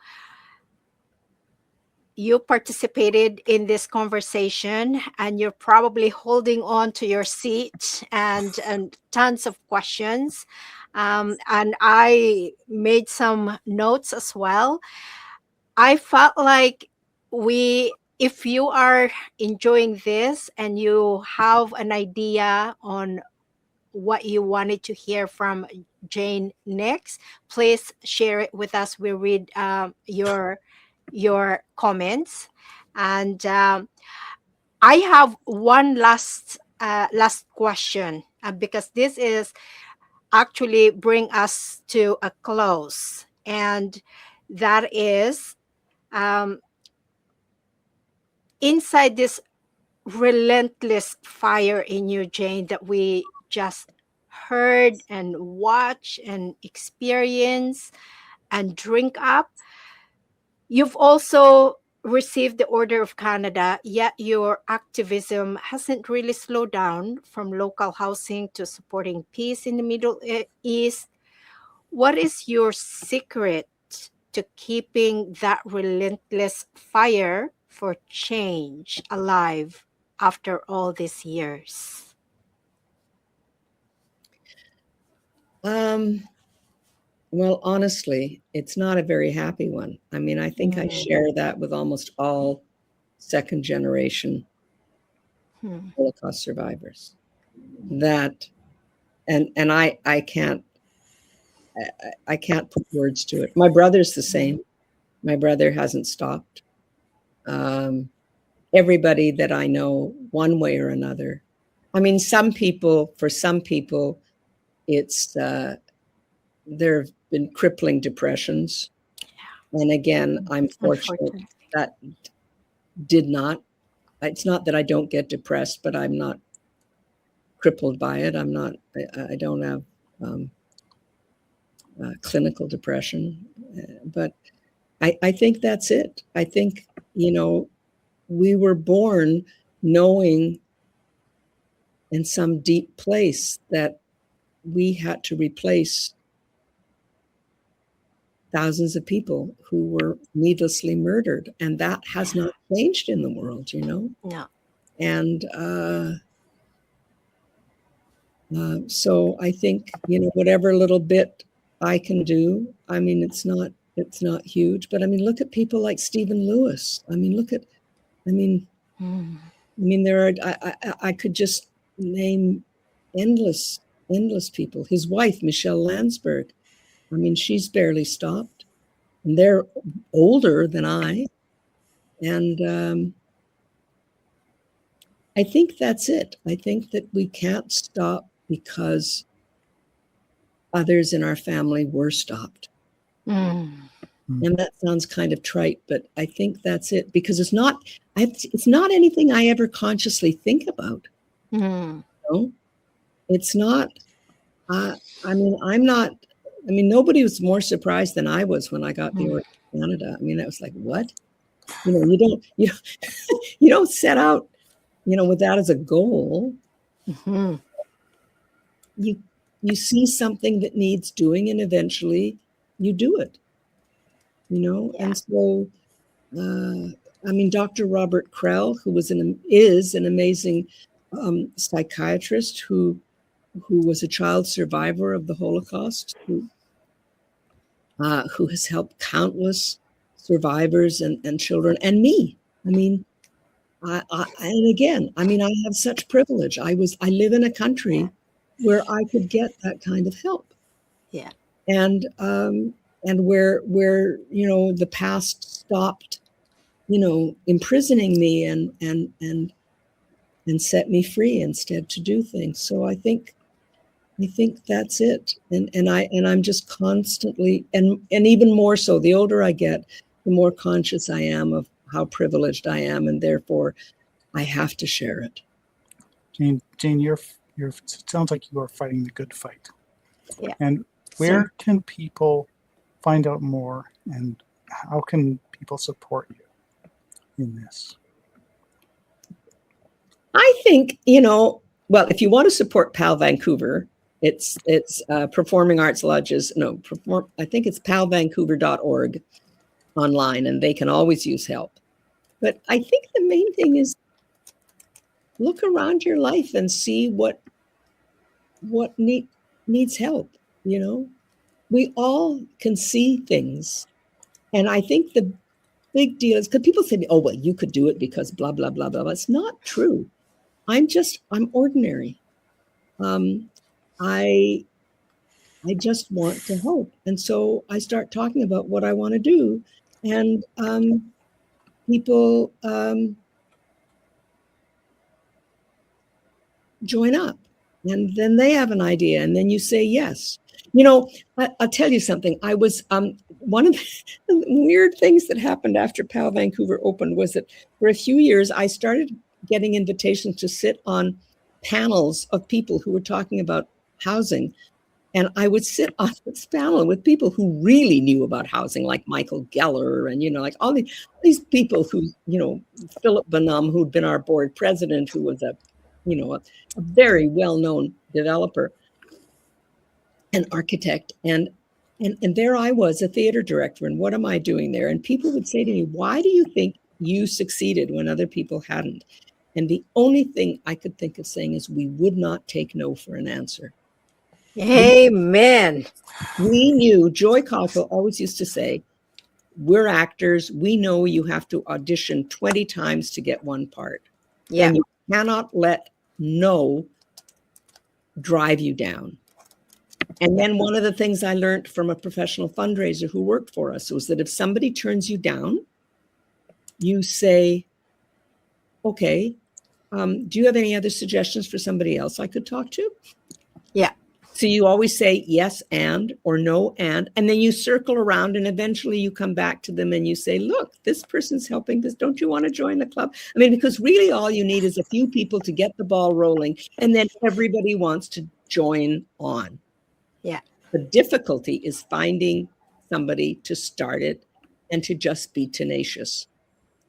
S2: you participated in this conversation, and you're probably holding on to your seat and tons of questions. And I made some notes as well. I felt like we if you are enjoying this and you have an idea on what you wanted to hear from Jane next, please share it with us. We read your comments, and I have one last question, because this is actually bring us to a close, and that is, um, inside this relentless fire in you, Jane, that we just heard and watch and experience and drink up. You've also received the Order of Canada, yet your activism hasn't really slowed down, from local housing to supporting peace in the Middle East. What is your secret to keeping that relentless fire for change alive after all these years?
S3: Well, honestly, it's not a very happy one. I mean, I think I share that with almost all second generation Holocaust survivors. That, and I can't put words to it. My brother's the same. My brother hasn't stopped. Everybody that I know, one way or another. I mean, for some people, it's there have been crippling depressions. And again, I'm fortunate that did not. It's not that I don't get depressed, but I'm not crippled by it. I don't have clinical depression. But I think that's it. I think, we were born knowing in some deep place that we had to replace thousands of people who were needlessly murdered, and that has not changed in the world,
S2: No.
S3: And so I think, whatever little bit I can do. I mean, it's not huge, but I mean, look at people like Stephen Lewis. I mean, there are. I could just name endless people. His wife, Michelle Landsberg. I mean, she's barely stopped. And they're older than I. And I think that's it. I think that we can't stop because others in our family were stopped. And that sounds kind of trite, but I think that's it, because it's not anything I ever consciously think about. It's not. Nobody was more surprised than I was when I got the Order of Canada. I mean, that was like, what? You don't set out, with that as a goal. You see something that needs doing, and eventually you do it. And so, Dr. Robert Krell, who is an amazing psychiatrist who was a child survivor of the Holocaust, who has helped countless survivors and children, and me. And again, I have such privilege. I live in a country where I could get that kind of help.
S2: Yeah.
S3: And where the past stopped, imprisoning me and set me free instead to do things. So I think that's it. And I'm just constantly, and even more so, the older I get, the more conscious I am of how privileged I am, and therefore I have to share it.
S1: Jane, it sounds like you are fighting the good fight.
S2: Yeah.
S1: And where can people find out more, and how can people support you in this?
S3: I think, well, if you want to support PAL Vancouver, it's Performing Arts Lodges. I think it's palvancouver.org online, and they can always use help. But I think the main thing is look around your life and see what needs help. We all can see things, and I think the big deal is because people say, oh, well, you could do it because blah, blah, blah, blah, blah. It's not true. I'm ordinary. I just want to help. And so I start talking about what I want to do. And people join up. And then they have an idea. And then you say yes. I'll tell you something. I was one of the weird things that happened after PAL Vancouver opened was that for a few years, I started getting invitations to sit on panels of people who were talking about housing. And I would sit on this panel with people who really knew about housing, like Michael Geller and, like all these people who, Philip Bonham, who'd been our board president, who was a very well-known developer and architect. And there I was, a theater director. And what am I doing there? And people would say to me, why do you think you succeeded when other people hadn't? And the only thing I could think of saying is we would not take no for an answer.
S2: Amen.
S3: We knew, Joy Cockrell always used to say, we're actors. We know you have to audition 20 times to get one part.
S2: Yeah.
S3: And you cannot let no drive you down. And then one of the things I learned from a professional fundraiser who worked for us was that if somebody turns you down, you say, okay, do you have any other suggestions for somebody else I could talk to?
S2: Yeah.
S3: So you always say yes and or no and then you circle around and eventually you come back to them and you say, look, this person's helping this. Don't you want to join the club? I mean, because really all you need is a few people to get the ball rolling and then everybody wants to join on.
S2: Yeah.
S3: The difficulty is finding somebody to start it and to just be tenacious.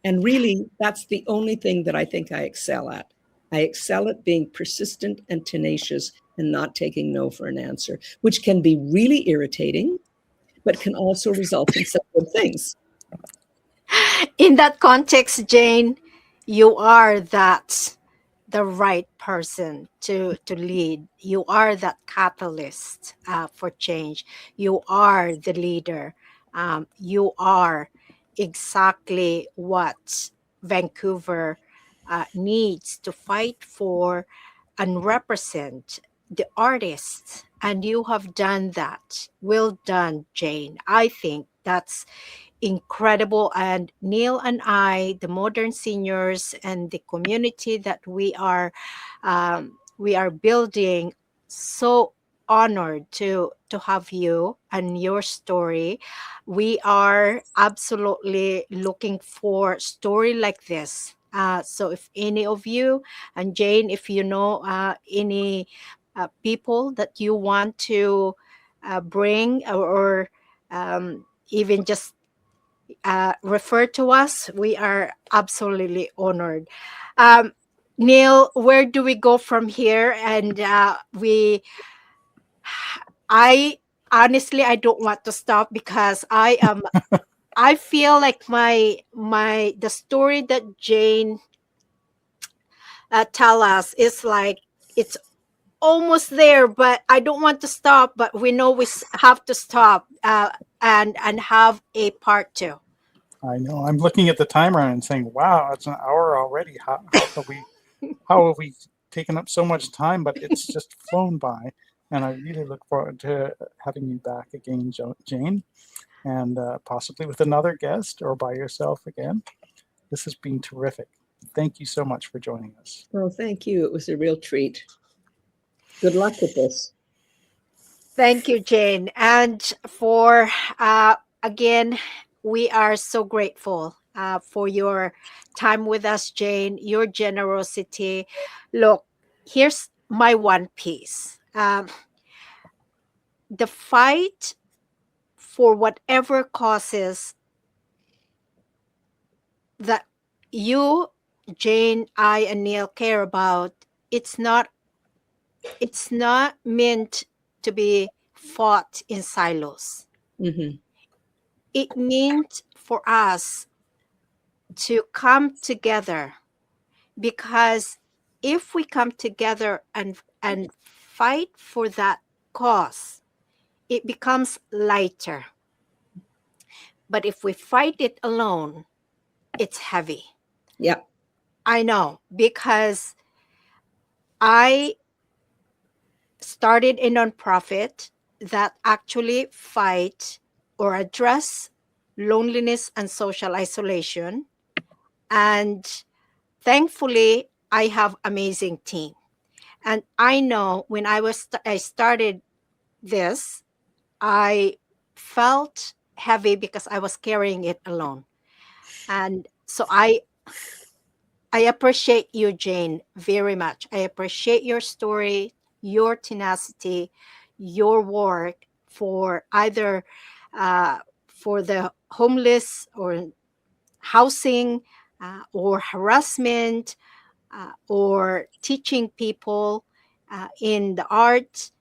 S3: And really, that's the only thing that I think I excel at. I excel at being persistent and tenacious and not taking no for an answer, which can be really irritating, but can also result in some good things.
S2: In that context, Jane, you are the right person to lead. You are that catalyst for change. You are the leader. You are exactly what Vancouver needs to fight for and represent the artists. And you have done that. Well done, Jane. I think that's incredible. And Neil and I, the modern seniors and the community that we are building, so honored to have you and your story. We are absolutely looking for story like this. So if any of you, and Jane, if you know any people that you want to bring or even just refer to us, we are absolutely honored. Um, Neil, where do we go from here? And I honestly, I don't want to stop because I feel like the story that Jane tell us is like it's almost there, but I don't want to stop. But we know have to stop and have a part two.
S1: I know. I'm looking at the timer and saying, "Wow, it's an hour already. How have we taken up so much time?" But it's just flown by, and I really look forward to having you back again, Jane, and possibly with another guest or by yourself again. This has been terrific. Thank you so much for joining us.
S3: Well, thank you. It was a real treat. Good luck with this.
S2: Thank you, Jane. And for, again, we are so grateful for your time with us, Jane, your generosity. Look, here's my one piece. The fight for whatever causes that you, Jane, I, and Neil care about, it's not meant to be fought in silos.
S3: Mm-hmm.
S2: It means for us to come together, because if we come together and fight for that cause, it becomes lighter. But if we fight it alone, it's heavy.
S3: Yeah.
S2: I know, because I started a nonprofit that actually fight or address loneliness and social isolation. And thankfully, I have amazing team. And I know when I started this, I felt heavy because I was carrying it alone. And so I appreciate you, Jane, very much. I appreciate your story, your tenacity, your work for either for the homeless or housing or harassment or teaching people in the art.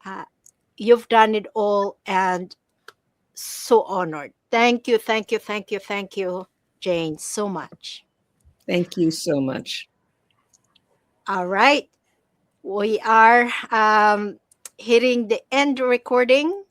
S2: Uh, you've done it all, and so honored. Thank you, thank you, thank you, thank you, Jane, so much.
S3: Thank you so much.
S2: All right. We are hitting the end recording.